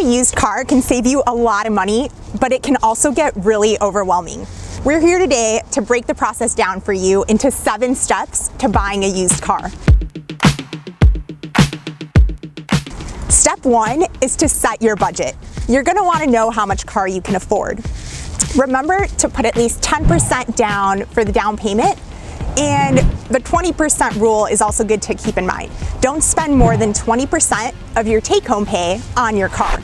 a used car can save you a lot of money, but it can also get really overwhelming. We're here today to break the process down for you into 7 steps to buying a used car. Step 1 is to set your budget. You're going to want to know how much car you can afford. Remember to put at least 10% down for the down payment, and the 20% rule is also good to keep in mind. Don't spend more than 20% of your take-home pay on your car.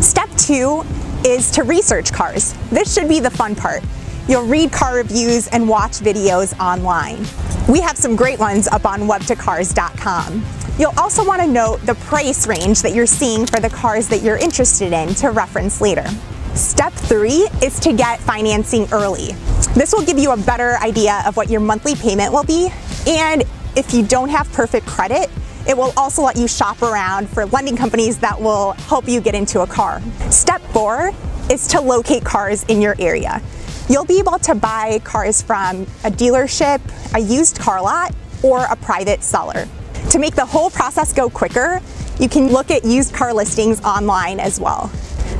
Step 2 is to research cars. This should be the fun part. You'll read car reviews and watch videos online. We have some great ones up on web2cars.com. You'll also want to note the price range that you're seeing for the cars that you're interested in to reference later. Step 3 is to get financing early. This will give you a better idea of what your monthly payment will be, and if you don't have perfect credit, it will also let you shop around for lending companies that will help you get into a car. Step 4 is to locate cars in your area. You'll be able to buy cars from a dealership, a used car lot, or a private seller. To make the whole process go quicker, you can look at used car listings online as well.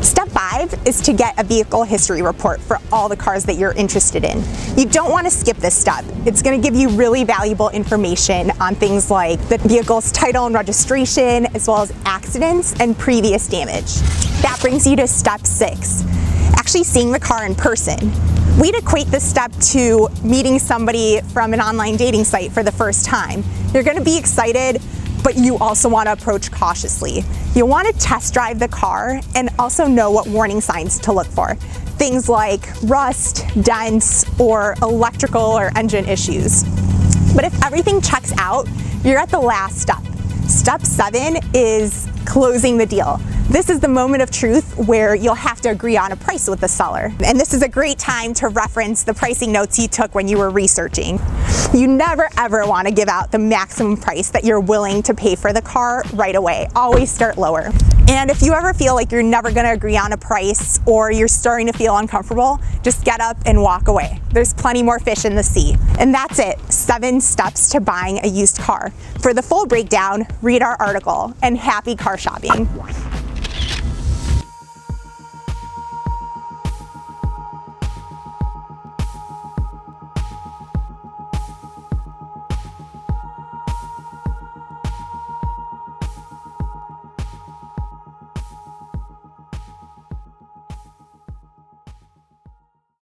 Step 5 is to get a vehicle history report for all the cars that you're interested in. You don't want to skip this step. It's going to give you really valuable information on things like the vehicle's title and registration, as well as accidents and previous damage. That brings you to step 6, actually seeing the car in person. We'd equate this step to meeting somebody from an online dating site for the first time. You're going to be excited, but you also want to approach cautiously. You'll want to test drive the car and also know what warning signs to look for. Things like rust, dents, or electrical or engine issues. But if everything checks out, you're at the last step. Step 7 is closing the deal. This is the moment of truth where you'll have to agree on a price with the seller. And this is a great time to reference the pricing notes you took when you were researching. You never ever want to give out the maximum price that you're willing to pay for the car right away. Always start lower. And if you ever feel like you're never going to agree on a price or you're starting to feel uncomfortable, just get up and walk away. There's plenty more fish in the sea. And that's it, 7 steps to buying a used car. For the full breakdown, read our article, and happy car shopping.